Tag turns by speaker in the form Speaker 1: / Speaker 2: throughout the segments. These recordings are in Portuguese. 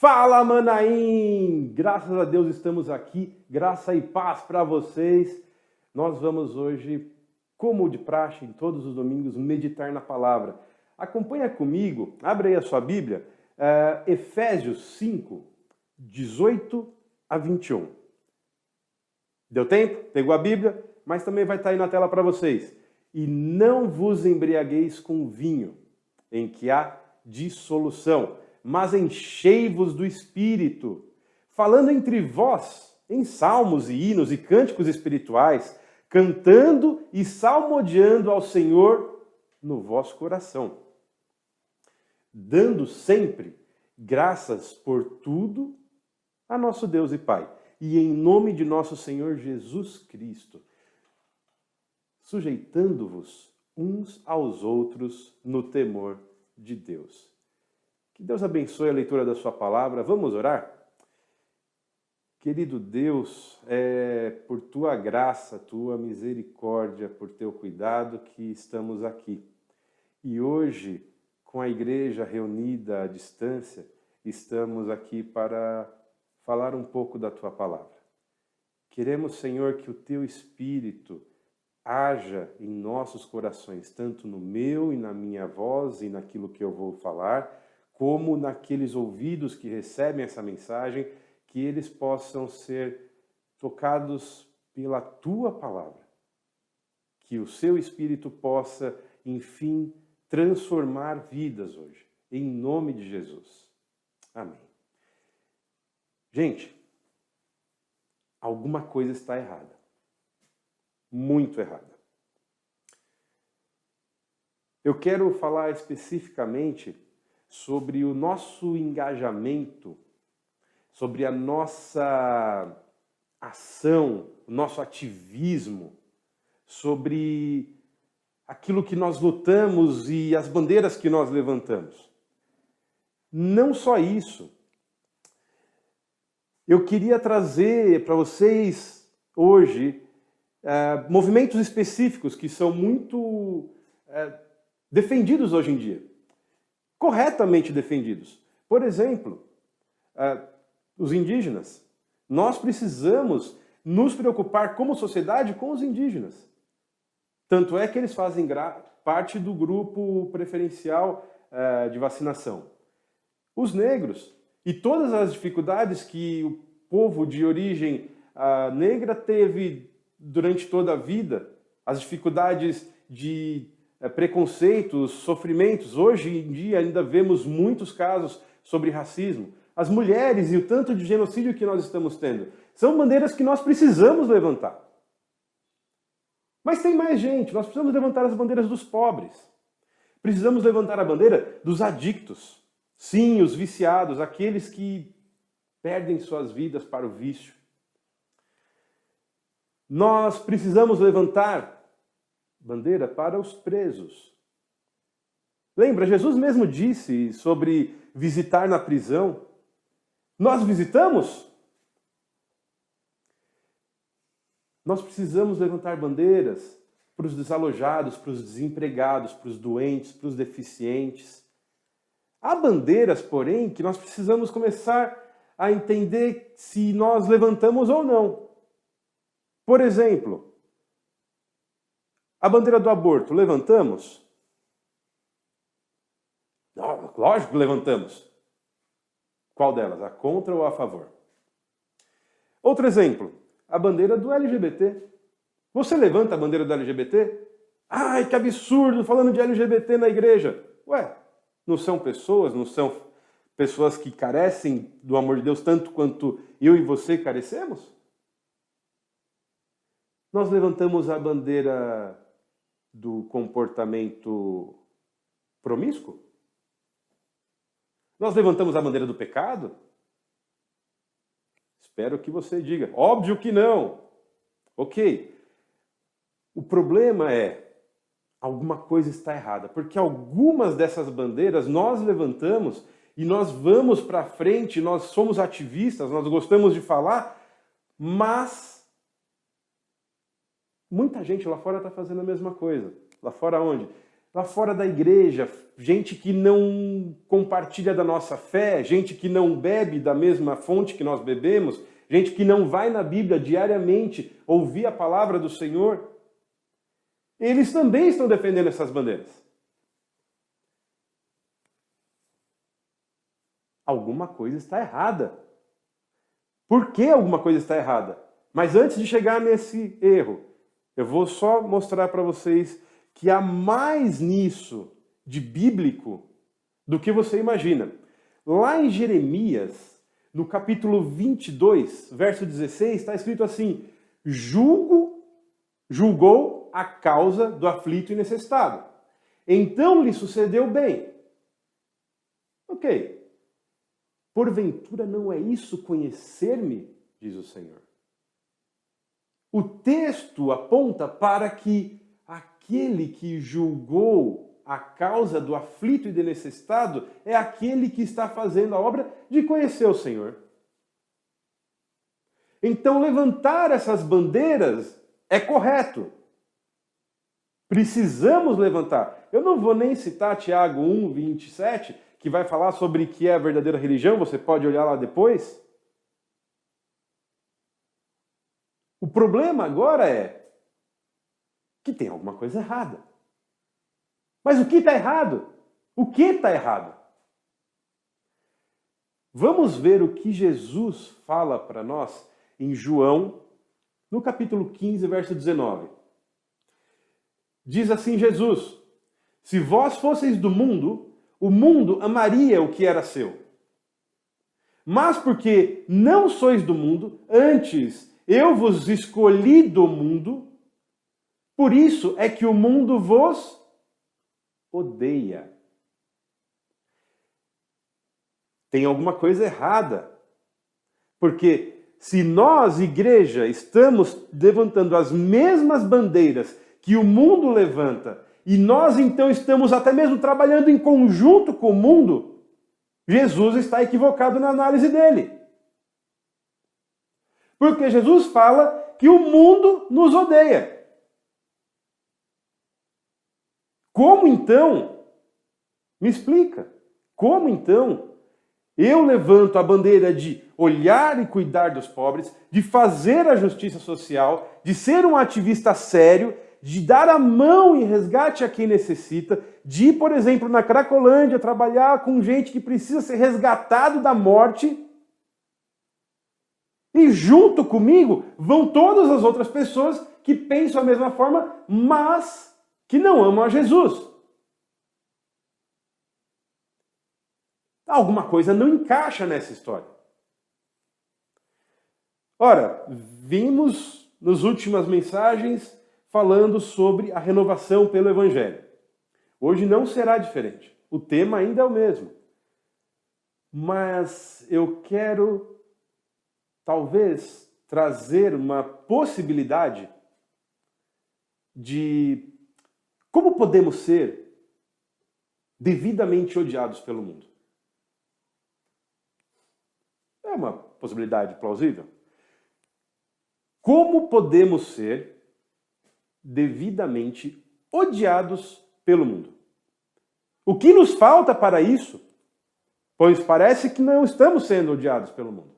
Speaker 1: Fala, Manaim! Graças a Deus estamos aqui, graça e paz para vocês. Nós vamos hoje, como de praxe, em todos os domingos, meditar na palavra. Acompanha comigo, abre aí a sua Bíblia, Efésios 5, 18 a 21. Deu tempo? Pegou a Bíblia? Mas também vai estar aí na tela para vocês. E não vos embriagueis com vinho, em que há dissolução, mas enchei-vos do Espírito, falando entre vós em salmos e hinos e cânticos espirituais, cantando e salmodiando ao Senhor no vosso coração, dando sempre graças por tudo a nosso Deus e Pai, e em nome de nosso Senhor Jesus Cristo, sujeitando-vos uns aos outros no temor de Deus. Que Deus abençoe a leitura da sua palavra. Vamos orar? Querido Deus, é por tua graça, tua misericórdia, por teu cuidado que estamos aqui. E hoje, com a igreja reunida à distância, estamos aqui para falar um pouco da tua palavra. Queremos, Senhor, que o teu Espírito haja em nossos corações, tanto no meu e na minha voz e naquilo que eu vou falar, como naqueles ouvidos que recebem essa mensagem, que eles possam ser tocados pela tua palavra. Que o seu Espírito possa, enfim, transformar vidas hoje, em nome de Jesus. Amém. Gente, alguma coisa está errada. Muito errada. Eu quero falar especificamente sobre o nosso engajamento, sobre a nossa ação, o nosso ativismo, sobre aquilo que nós lutamos e as bandeiras que nós levantamos. Não só isso. Eu queria trazer para vocês hoje movimentos específicos que são muito defendidos hoje em dia. Corretamente defendidos. Por exemplo, os indígenas. Nós precisamos nos preocupar como sociedade com os indígenas. Tanto é que eles fazem parte do grupo preferencial de vacinação. Os negros e todas as dificuldades que o povo de origem negra teve durante toda a vida, as dificuldades de preconceitos, sofrimentos. Hoje em dia ainda vemos muitos casos sobre racismo. As mulheres e o tanto de genocídio que nós estamos tendo são bandeiras que nós precisamos levantar. Mas tem mais gente. Nós precisamos levantar as bandeiras dos pobres. Precisamos levantar a bandeira dos adictos. Sim, os viciados, aqueles que perdem suas vidas para o vício. Nós precisamos levantar bandeira para os presos. Lembra, Jesus mesmo disse sobre visitar na prisão. Nós visitamos? Nós precisamos levantar bandeiras para os desalojados, para os desempregados, para os doentes, para os deficientes. Há bandeiras, porém, que nós precisamos começar a entender se nós levantamos ou não. Por exemplo, a bandeira do aborto, levantamos? Lógico que levantamos. Qual delas? A contra ou a favor? Outro exemplo, a bandeira do LGBT. Você levanta a bandeira do LGBT? Ai, que absurdo, falando de LGBT na igreja. Ué, não são pessoas que carecem do amor de Deus tanto quanto eu e você carecemos? Nós levantamos a bandeira do comportamento promíscuo? Nós levantamos a bandeira do pecado? Espero que você diga. Óbvio que não. Ok. O problema é, alguma coisa está errada, porque algumas dessas bandeiras nós levantamos e nós vamos para frente, nós somos ativistas, nós gostamos de falar, mas muita gente lá fora está fazendo a mesma coisa. Lá fora onde? lá fora da igreja, gente que não compartilha da nossa fé, gente que não bebe da mesma fonte que nós bebemos, gente que não vai na Bíblia diariamente ouvir a palavra do Senhor, eles também estão defendendo essas bandeiras. Alguma coisa está errada. Por que alguma coisa está errada? Mas antes de chegar nesse erro, eu vou só mostrar para vocês que há mais nisso de bíblico do que você imagina. Lá em Jeremias, no capítulo 22, verso 16, está escrito assim: julgou a causa do aflito e necessitado. Então lhe sucedeu bem. Ok. Porventura não é isso conhecer-me, diz o Senhor. O texto aponta para que aquele que julgou a causa do aflito e do necessitado é aquele que está fazendo a obra de conhecer o Senhor. Então levantar essas bandeiras é correto. Precisamos levantar. Eu não vou nem citar Tiago 1, 27, que vai falar sobre o que é a verdadeira religião, você pode olhar lá depois. O problema agora é que tem alguma coisa errada. Mas o que está errado? O que está errado? Vamos ver o que Jesus fala para nós em João, no capítulo 15, verso 19. Diz assim Jesus: se vós fosseis do mundo, o mundo amaria o que era seu. Mas porque não sois do mundo, antes eu vos escolhi do mundo, por isso é que o mundo vos odeia. Tem alguma coisa errada. Porque se nós, igreja, estamos levantando as mesmas bandeiras que o mundo levanta, e nós então estamos até mesmo trabalhando em conjunto com o mundo, Jesus está equivocado na análise dele. Porque Jesus fala que o mundo nos odeia. Como então? Me explica. Como então eu levanto a bandeira de olhar e cuidar dos pobres, de fazer a justiça social, de ser um ativista sério, de dar a mão em resgate a quem necessita, de ir, por exemplo, na Cracolândia, trabalhar com gente que precisa ser resgatado da morte. E junto comigo vão todas as outras pessoas que pensam da mesma forma, mas que não amam a Jesus. Alguma coisa não encaixa nessa história. Ora, vimos nas últimas mensagens falando sobre a renovação pelo Evangelho. Hoje não será diferente. O tema ainda é o mesmo. Mas eu quero, talvez, trazer uma possibilidade de como podemos ser devidamente odiados pelo mundo. É uma possibilidade plausível? Como podemos ser devidamente odiados pelo mundo? O que nos falta para isso? Pois parece que não estamos sendo odiados pelo mundo.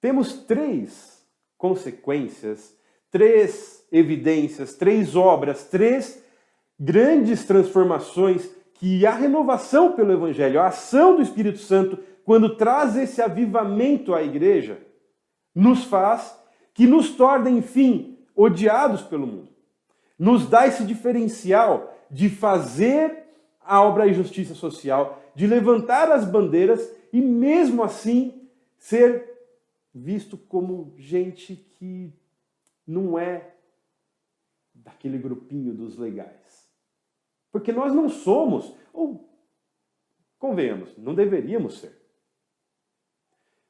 Speaker 1: Temos 3 consequências, 3 evidências, 3 obras, 3 grandes transformações que a renovação pelo Evangelho, a ação do Espírito Santo, quando traz esse avivamento à igreja, nos faz, que nos torna, enfim, odiados pelo mundo. Nos dá esse diferencial de fazer a obra de justiça social, de levantar as bandeiras e mesmo assim ser visto como gente que não é daquele grupinho dos legais. Porque nós não somos, ou convenhamos, não deveríamos ser.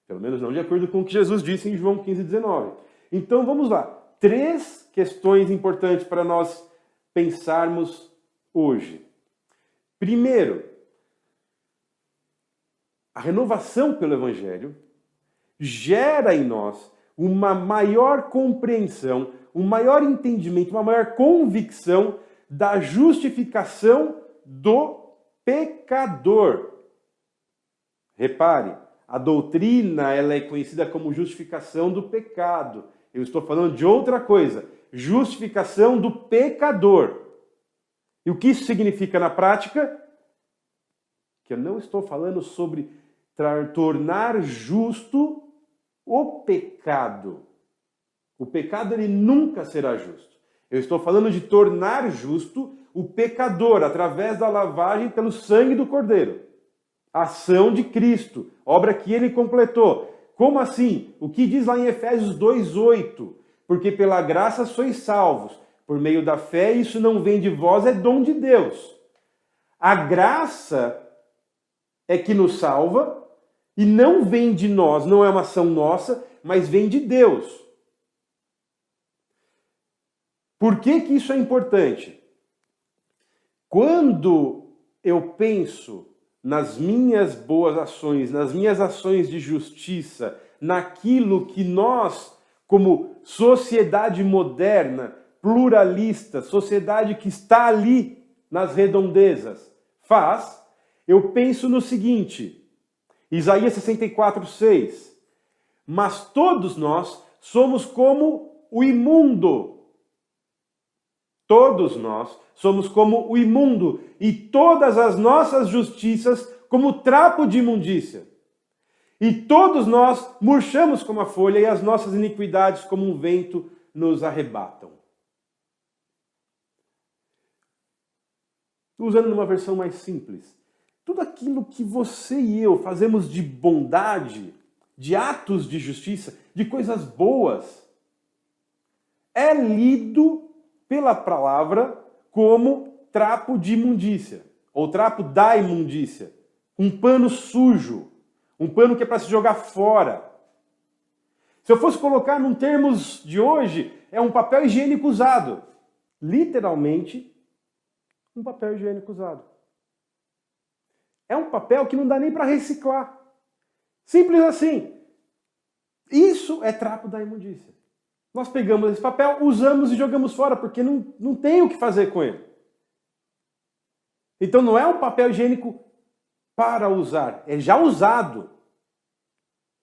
Speaker 1: Pelo menos não de acordo com o que Jesus disse em João 15, 19. Então vamos lá. 3 questões importantes para nós pensarmos hoje. Primeiro, a renovação pelo Evangelho gera em nós uma maior compreensão, um maior entendimento, uma maior convicção da justificação do pecador. Repare, a doutrina ela é conhecida como justificação do pecado. Eu estou falando de outra coisa, justificação do pecador. E o que isso significa na prática? Que eu não estou falando sobre tornar justo o pecado. O pecado ele nunca será justo. Eu estou falando de tornar justo o pecador através da lavagem pelo sangue do Cordeiro. Ação de Cristo, obra que ele completou. Como assim? O que diz lá em Efésios 2:8? Porque pela graça sois salvos, por meio da fé, isso não vem de vós, é dom de Deus. A graça é que nos salva e não vem de nós, não é uma ação nossa, mas vem de Deus. Por que que isso é importante? Quando eu penso nas minhas boas ações, nas minhas ações de justiça, naquilo que nós, como sociedade moderna, pluralista, sociedade que está ali nas redondezas, faz, eu penso no seguinte, Isaías 64:6, mas todos nós somos como o imundo. Todos nós somos como o imundo e todas as nossas justiças como trapo de imundícia. E todos nós murchamos como a folha e as nossas iniquidades como um vento nos arrebatam. Usando numa versão mais simples, tudo aquilo que você e eu fazemos de bondade, de atos de justiça, de coisas boas, é lido pela palavra como trapo de imundícia, ou trapo da imundícia, um pano sujo, um pano que é para se jogar fora. Se eu fosse colocar num termos de hoje, é um papel higiênico usado. Literalmente, um papel higiênico usado. É um papel que não dá nem para reciclar. Simples assim. Isso é trapo da imundícia. Nós pegamos esse papel, usamos e jogamos fora, porque não tem o que fazer com ele. Então não é um papel higiênico para usar, é já usado.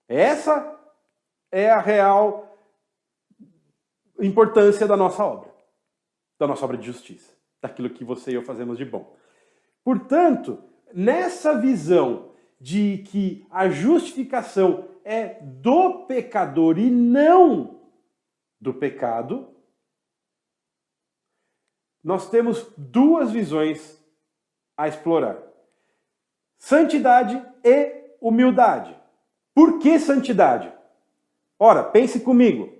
Speaker 1: Essa é a real importância da nossa obra de justiça, daquilo que você e eu fazemos de bom. Portanto, nessa visão de que a justificação é do pecador e não do pecado, nós temos duas visões a explorar. Santidade e humildade. Por que santidade? Ora, pense comigo.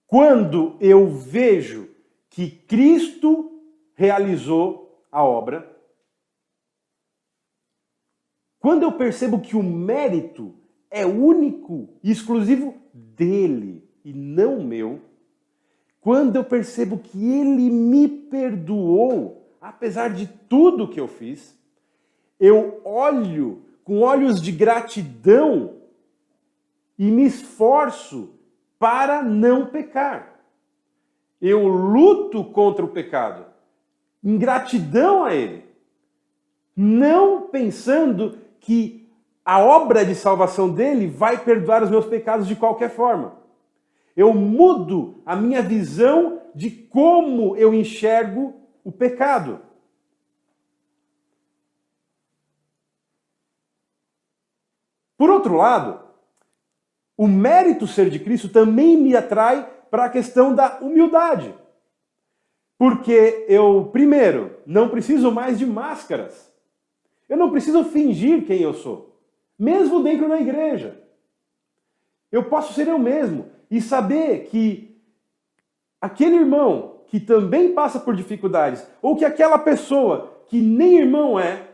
Speaker 1: Quando eu vejo que Cristo realizou a obra, quando eu percebo que o mérito é único e exclusivo dele e não meu, quando eu percebo que ele me perdoou, apesar de tudo que eu fiz, eu olho com olhos de gratidão e me esforço para não pecar. Eu luto contra o pecado, em gratidão a ele, não pensando que a obra de salvação dele vai perdoar os meus pecados de qualquer forma. Eu mudo a minha visão de como eu enxergo o pecado. Por outro lado, o mérito ser de Cristo também me atrai para a questão da humildade. Porque eu, primeiro, não preciso mais de máscaras. Eu não preciso fingir quem eu sou, mesmo dentro da igreja. Eu posso ser eu mesmo e saber que aquele irmão que também passa por dificuldades, ou que aquela pessoa que nem irmão é,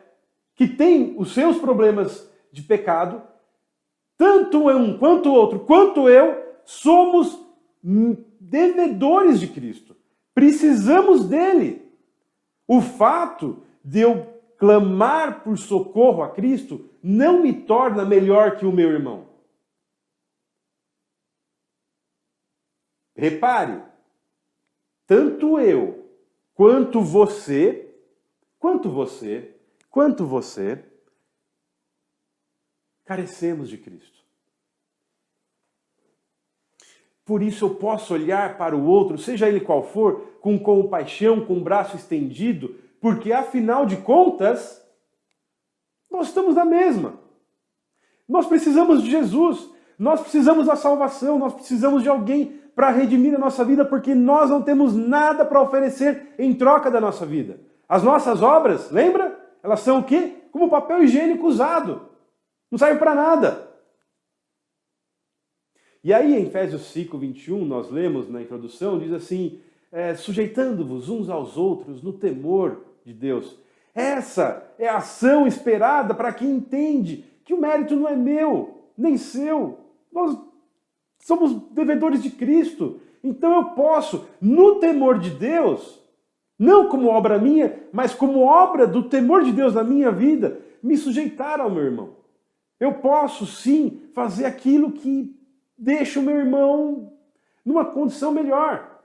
Speaker 1: que tem os seus problemas de pecado, tanto um quanto o outro, quanto eu, somos devedores de Cristo. Precisamos dele. O fato de eu clamar por socorro a Cristo não me torna melhor que o meu irmão. Repare, tanto eu, quanto você, carecemos de Cristo. Por isso eu posso olhar para o outro, seja ele qual for, com compaixão, com o braço estendido, porque afinal de contas, nós estamos na mesma. Nós precisamos de Jesus, nós precisamos da salvação, nós precisamos de alguém para redimir a nossa vida, porque nós não temos nada para oferecer em troca da nossa vida. As nossas obras, lembra? Elas são o quê? Como papel higiênico usado. Não serve para nada. E aí, em Efésios 5, 21, nós lemos na introdução, diz assim, sujeitando-vos uns aos outros no temor de Deus. Essa é a ação esperada para quem entende que o mérito não é meu, nem seu. Nós somos devedores de Cristo. Então eu posso, no temor de Deus, não como obra minha, mas como obra do temor de Deus na minha vida, me sujeitar ao meu irmão. Eu posso, sim, fazer aquilo que deixa o meu irmão numa condição melhor.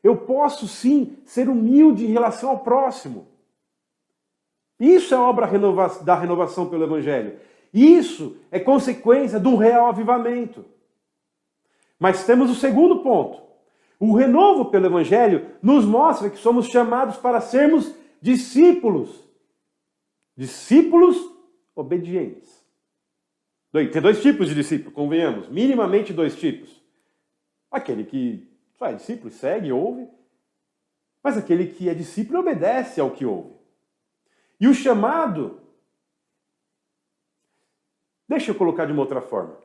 Speaker 1: Eu posso, sim, ser humilde em relação ao próximo. Isso é obra da renovação pelo Evangelho. Isso é consequência de um real avivamento. Mas temos o segundo ponto. O renovo pelo Evangelho nos mostra que somos chamados para sermos discípulos. Discípulos obedientes. Tem dois tipos de discípulo, convenhamos. Minimamente dois tipos. Aquele que é discípulo, segue, ouve. Mas aquele que é discípulo obedece ao que ouve. E o chamado... Deixa eu colocar de uma outra forma.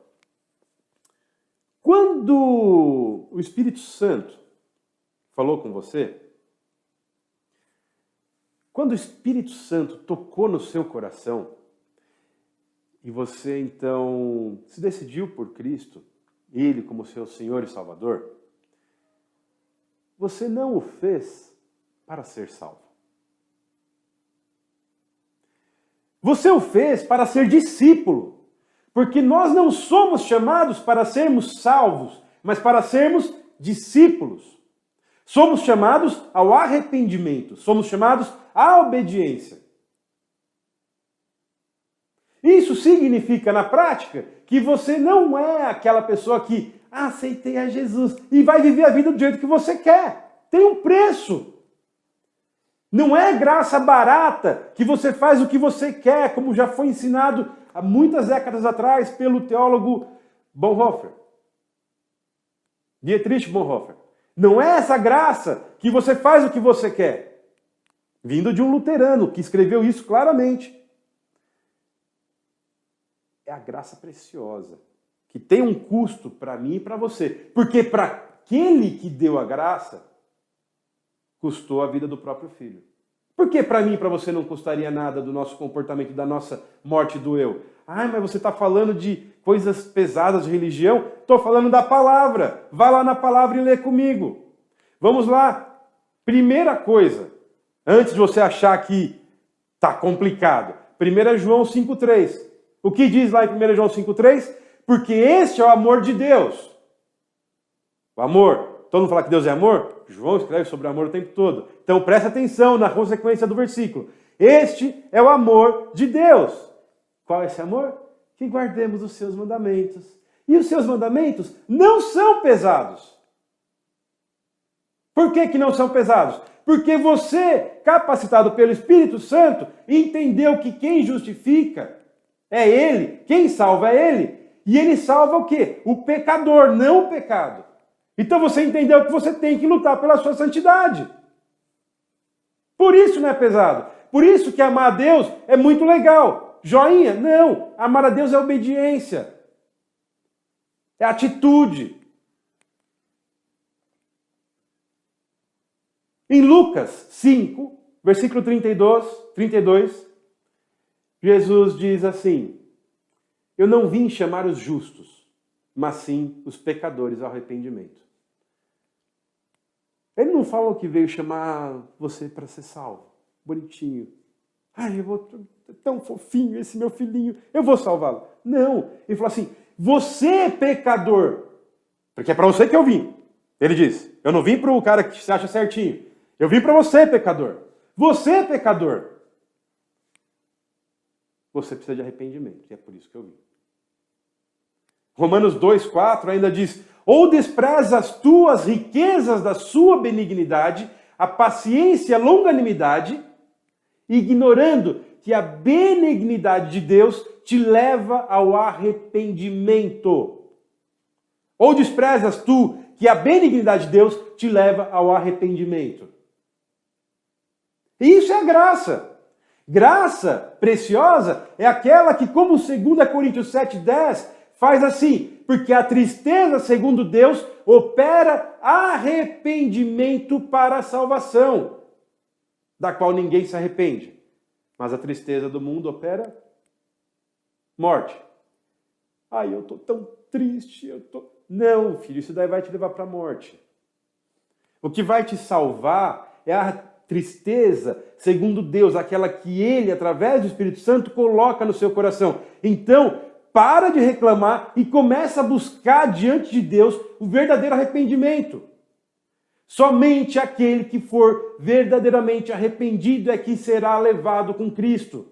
Speaker 1: Quando o Espírito Santo falou com você, quando o Espírito Santo tocou no seu coração, e você então se decidiu por Cristo, Ele como seu Senhor e Salvador, você não o fez para ser salvo. Você o fez para ser discípulo. Porque nós não somos chamados para sermos salvos, mas para sermos discípulos. Somos chamados ao arrependimento, somos chamados à obediência. Isso significa, na prática, que você não é aquela pessoa que aceitei a Jesus e vai viver a vida do jeito que você quer. Tem um preço. Não é graça barata que você faz o que você quer, como já foi ensinado há muitas décadas atrás pelo teólogo Bonhoeffer. Dietrich Bonhoeffer. Não é essa graça que você faz o que você quer. Vindo de um luterano que escreveu isso claramente. É a graça preciosa, que tem um custo para mim e para você. Porque para aquele que deu a graça, custou a vida do próprio filho. Por que para mim e para você não custaria nada do nosso comportamento, da nossa morte do eu? Ah, mas você está falando de coisas pesadas de religião? Estou falando da palavra. Vá lá na palavra e lê comigo. Vamos lá. Primeira coisa, antes de você achar que está complicado. 1 João 5,3. O que diz lá em 1 João 5,3? Porque este é o amor de Deus. O amor. Todo mundo fala que Deus é amor? João escreve sobre amor o tempo todo. Então presta atenção na consequência do versículo. Este é o amor de Deus. Qual é esse amor? Que guardemos os seus mandamentos. E os seus mandamentos não são pesados. Por que não são pesados? Porque você, capacitado pelo Espírito Santo, entendeu que quem justifica é Ele, quem salva é Ele. E Ele salva o quê? O pecador, não o pecado. Então você entendeu que você tem que lutar pela sua santidade. Por isso não é pesado. Por isso que amar a Deus é muito legal. Joinha? Não. Amar a Deus é obediência. É atitude. Em Lucas 5, versículo 32, Jesus diz assim: eu não vim chamar os justos, mas sim os pecadores ao arrependimento. Ele não falou que veio chamar você para ser salvo. Bonitinho. Ai, é tão fofinho esse meu filhinho, eu vou salvá-lo. Não. Ele falou assim, você é pecador. Porque é para você que eu vim. Ele diz, eu não vim para o cara que se acha certinho. Eu vim para você, pecador. Você, pecador. Você precisa de arrependimento. E é por isso que eu vim. Romanos 2,4 ainda diz, ou despreza as tuas riquezas da sua benignidade, a paciência e a longanimidade, ignorando que a benignidade de Deus te leva ao arrependimento. Ou desprezas tu que a benignidade de Deus te leva ao arrependimento. Isso é a graça. Graça preciosa é aquela que, como 2 Coríntios 7,10, faz assim, porque a tristeza, segundo Deus, opera arrependimento para a salvação, da qual ninguém se arrepende. Mas a tristeza do mundo opera morte. Ai, eu estou tão triste, Não, filho, isso daí vai te levar para a morte. O que vai te salvar é a tristeza, segundo Deus, aquela que Ele, através do Espírito Santo, coloca no seu coração. Então, para de reclamar e começa a buscar diante de Deus o verdadeiro arrependimento. Somente aquele que for verdadeiramente arrependido é que será levado com Cristo.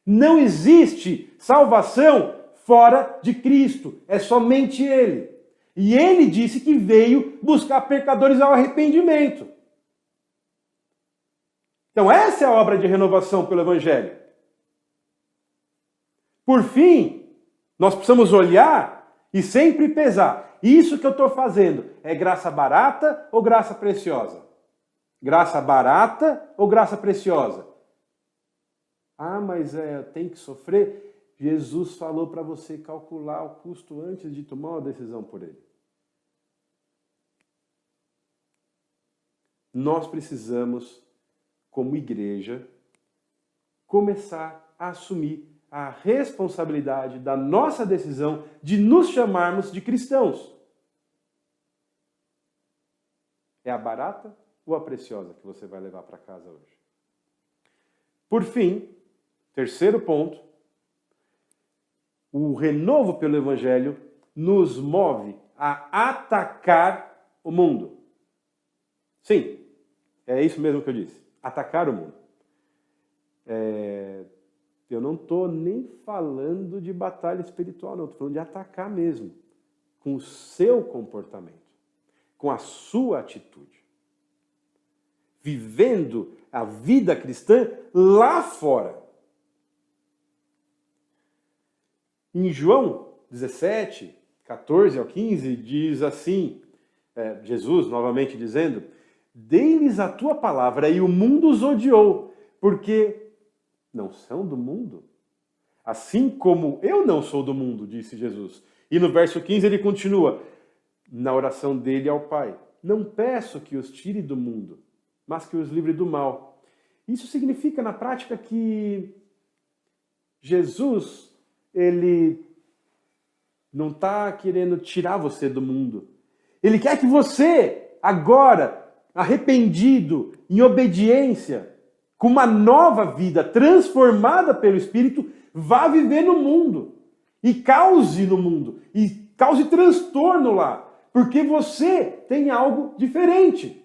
Speaker 1: Não existe salvação fora de Cristo, é somente Ele. E Ele disse que veio buscar pecadores ao arrependimento. Então essa é a obra de renovação pelo Evangelho. Por fim, nós precisamos olhar e sempre pesar. Isso que eu estou fazendo é graça barata ou graça preciosa? Graça barata ou graça preciosa? Ah, mas tem que sofrer? Jesus falou para você calcular o custo antes de tomar uma decisão por Ele. Nós precisamos, como igreja, começar a assumir a responsabilidade da nossa decisão de nos chamarmos de cristãos. É a barata ou a preciosa que você vai levar para casa hoje? Por fim, terceiro ponto, o renovo pelo Evangelho nos move a atacar o mundo. Sim, é isso mesmo que eu disse. Atacar o mundo. Eu não estou nem falando de batalha espiritual, não. Estou falando de atacar mesmo. Com o seu comportamento. Com a sua atitude. Vivendo a vida cristã lá fora. Em João 17, 14 ao 15, diz assim, Jesus novamente dizendo, dei-lhes a tua palavra e o mundo os odiou, porque não são do mundo. Assim como eu não sou do mundo, disse Jesus. E no verso 15 ele continua, na oração dele ao Pai, não peço que os tire do mundo, mas que os livre do mal. Isso significa na prática que Jesus, ele não está querendo tirar você do mundo. Ele quer que você, agora, arrependido, em obediência, com uma nova vida transformada pelo Espírito, vá viver no mundo. E cause no mundo. E cause transtorno lá. Porque você tem algo diferente.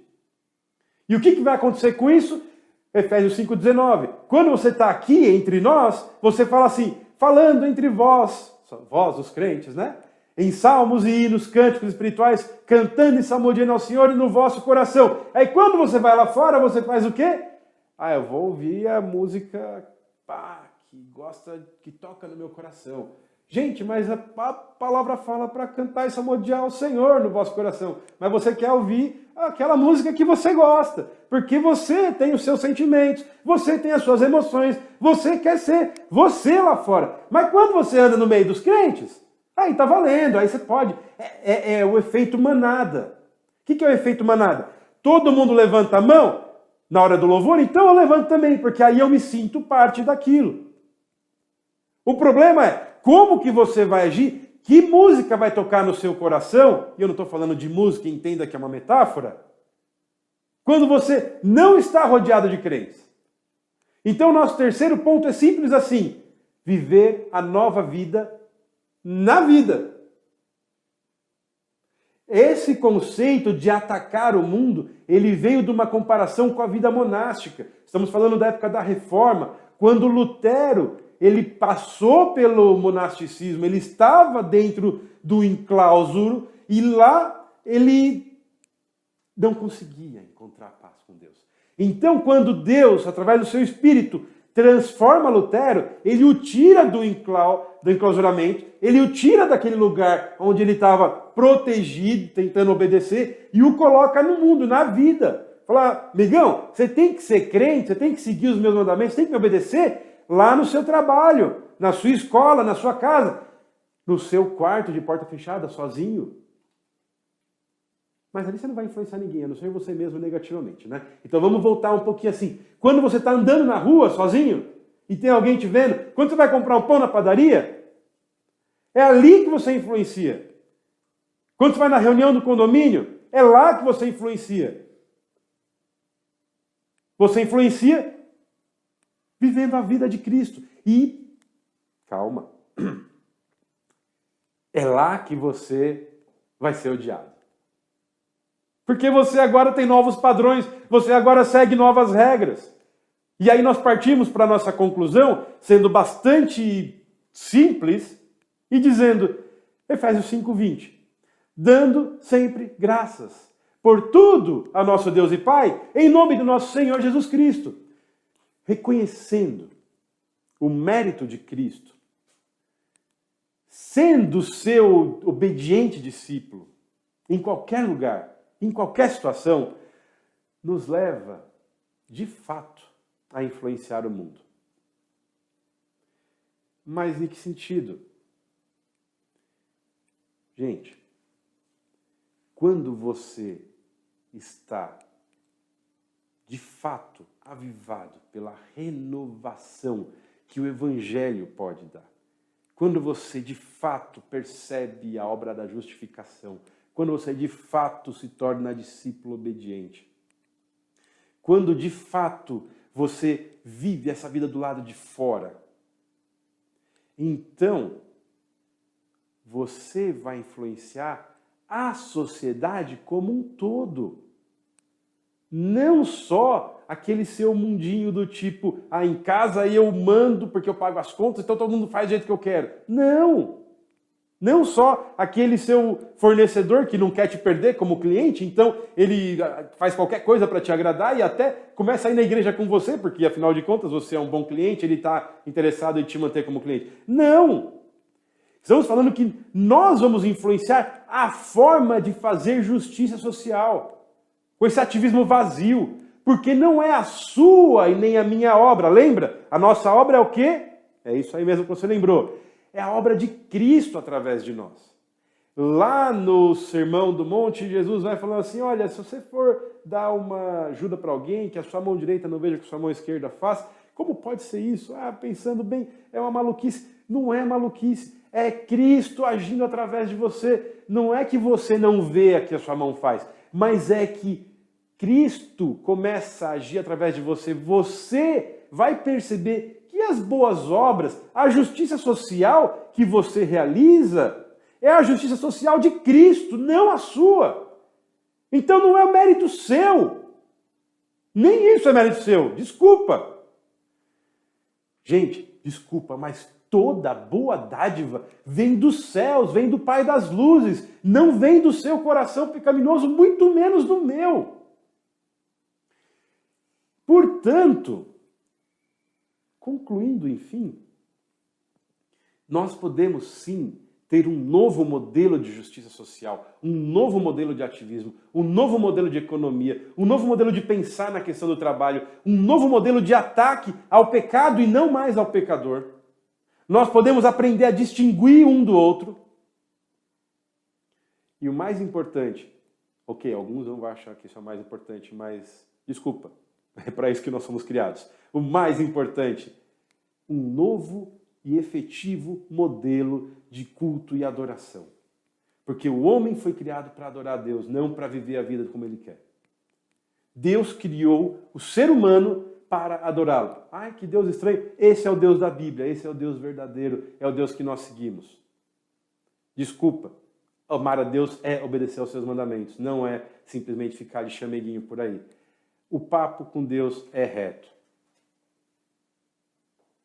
Speaker 1: E o que vai acontecer com isso? Efésios 5,19. Quando você está aqui entre nós, você fala assim, falando entre vós, os crentes, né? Em salmos e hinos, cânticos espirituais, cantando e salmodiando ao Senhor e no vosso coração. Aí quando você vai lá fora, você faz o quê? Eu vou ouvir a música que toca no meu coração. Gente, mas a palavra fala para cantar e salmodiar ao Senhor no vosso coração. Mas você quer ouvir aquela música que você gosta. Porque você tem os seus sentimentos, você tem as suas emoções, você quer ser você lá fora. Mas quando você anda no meio dos crentes, aí tá valendo, aí você pode. É o efeito manada. O que é o efeito manada? Todo mundo levanta a mão na hora do louvor, então eu levanto também, porque aí eu me sinto parte daquilo. O problema é, como que você vai agir? Que música vai tocar no seu coração? E eu não estou falando de música, entenda que é uma metáfora. Quando você não está rodeado de crentes. Então, nosso terceiro ponto é simples assim. Viver a nova vida na vida. esse conceito de atacar o mundo, ele veio de uma comparação com a vida monástica. Estamos falando da época da Reforma, quando Lutero, ele passou pelo monasticismo, ele estava dentro do enclausuro e lá ele não conseguia encontrar paz com Deus. Então, quando Deus, através do seu Espírito, transforma Lutero, ele o tira do enclausuramento, ele o tira daquele lugar onde ele estava protegido, tentando obedecer, e o coloca no mundo, na vida. Fala, amigão, você tem que ser crente, você tem que seguir os meus mandamentos, você tem que me obedecer lá no seu trabalho, na sua escola, na sua casa, no seu quarto de porta fechada, sozinho. Mas ali você não vai influenciar ninguém, a não ser você mesmo negativamente, né? Então vamos voltar um pouquinho assim. Quando você está andando na rua sozinho e tem alguém te vendo, quando você vai comprar um pão na padaria, é ali que você influencia. Quando você vai na reunião do condomínio, é lá que você influencia. Você influencia vivendo a vida de Cristo. E, calma, é lá que você vai ser odiado. Porque você agora tem novos padrões, você agora segue novas regras. E aí nós partimos para a nossa conclusão, sendo bastante simples, e dizendo, Efésios 5:20, dando sempre graças por tudo a nosso Deus e Pai, em nome do nosso Senhor Jesus Cristo. Reconhecendo o mérito de Cristo, sendo seu obediente discípulo, em qualquer lugar, em qualquer situação, nos leva, de fato, a influenciar o mundo. Mas em que sentido? Gente, quando você está, de fato, avivado pela renovação que o Evangelho pode dar, quando você, de fato, percebe a obra da justificação, quando você de fato se torna discípulo obediente. Quando de fato você vive essa vida do lado de fora. Então, você vai influenciar a sociedade como um todo. Não só aquele seu mundinho do tipo, em casa eu mando porque eu pago as contas, então todo mundo faz do jeito que eu quero. Não! Não só aquele seu fornecedor que não quer te perder como cliente, então ele faz qualquer coisa para te agradar e até começa a ir na igreja com você, porque afinal de contas você é um bom cliente, ele está interessado em te manter como cliente. Não! Estamos falando que nós vamos influenciar a forma de fazer justiça social, com esse ativismo vazio, porque não é a sua e nem a minha obra. Lembra? A nossa obra é o quê? É isso aí mesmo que você lembrou. É a obra de Cristo através de nós. Lá no Sermão do Monte, Jesus vai falando assim, olha, se você for dar uma ajuda para alguém, que a sua mão direita não veja o que a sua mão esquerda faz, como pode ser isso? Pensando bem, é uma maluquice. Não é maluquice, é Cristo agindo através de você. Não é que você não vê o que a sua mão faz, mas é que Cristo começa a agir através de você. Você vai perceber que as boas obras, a justiça social que você realiza, é a justiça social de Cristo, não a sua. Então não é o mérito seu. Nem isso é mérito seu. Desculpa. Gente, desculpa, mas toda boa dádiva vem dos céus, vem do Pai das luzes. Não vem do seu coração pecaminoso, muito menos do meu. Portanto, concluindo, enfim, nós podemos sim ter um novo modelo de justiça social, um novo modelo de ativismo, um novo modelo de economia, um novo modelo de pensar na questão do trabalho, um novo modelo de ataque ao pecado e não mais ao pecador. Nós podemos aprender a distinguir um do outro. E o mais importante, ok, alguns vão achar que isso é o mais importante, mas desculpa, é para isso que nós somos criados. O mais importante, um novo e efetivo modelo de culto e adoração. Porque o homem foi criado para adorar a Deus, não para viver a vida como ele quer. Deus criou o ser humano para adorá-lo. Ai, que Deus estranho. Esse é o Deus da Bíblia, esse é o Deus verdadeiro, é o Deus que nós seguimos. Desculpa, amar a Deus é obedecer aos seus mandamentos, não é simplesmente ficar de chameguinho por aí. O papo com Deus é reto.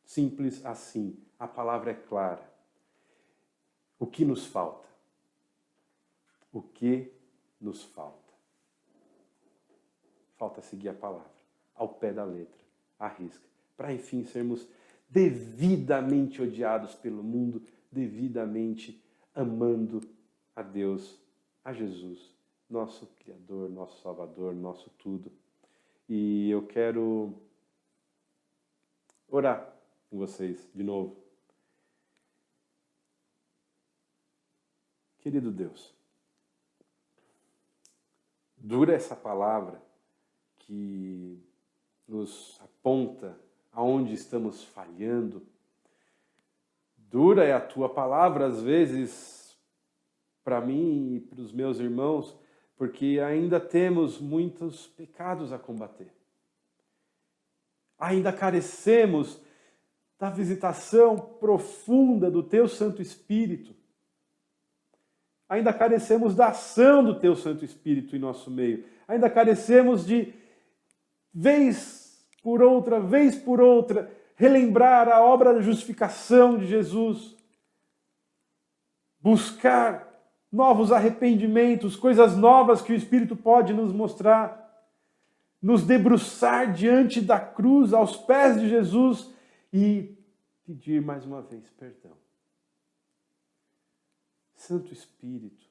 Speaker 1: Simples assim. A palavra é clara. O que nos falta? O que nos falta? Falta seguir a palavra, ao pé da letra, à risca, para enfim sermos devidamente odiados pelo mundo, devidamente amando a Deus, a Jesus, nosso Criador, nosso Salvador, nosso tudo. E eu quero orar com vocês de novo. Querido Deus, dura essa palavra que nos aponta aonde estamos falhando. Dura é a tua palavra, às vezes, para mim e para os meus irmãos, porque ainda temos muitos pecados a combater. Ainda carecemos da visitação profunda do teu Santo Espírito. Ainda carecemos da ação do teu Santo Espírito em nosso meio. Ainda carecemos de, vez por outra, relembrar a obra da justificação de Jesus. Buscar novos arrependimentos, coisas novas que o Espírito pode nos mostrar. Nos debruçar diante da cruz, aos pés de Jesus e pedir mais uma vez perdão. Santo Espírito,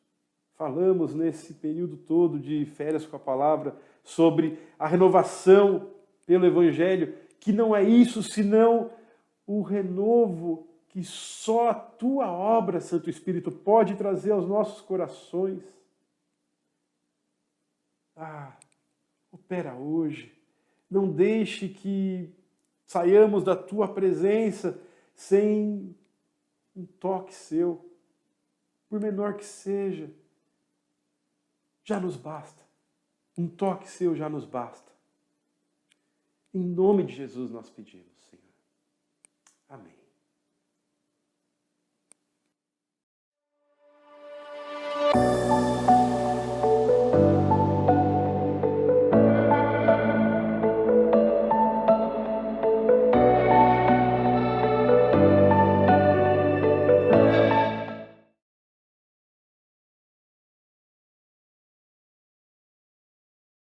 Speaker 1: falamos nesse período todo de férias com a palavra sobre a renovação pelo Evangelho, que não é isso senão o renovo que só a tua obra, Santo Espírito, pode trazer aos nossos corações. Opera hoje. Não deixe que saiamos da tua presença sem um toque seu. Por menor que seja, já nos basta. Um toque seu já nos basta. Em nome de Jesus nós pedimos, Senhor. Amém.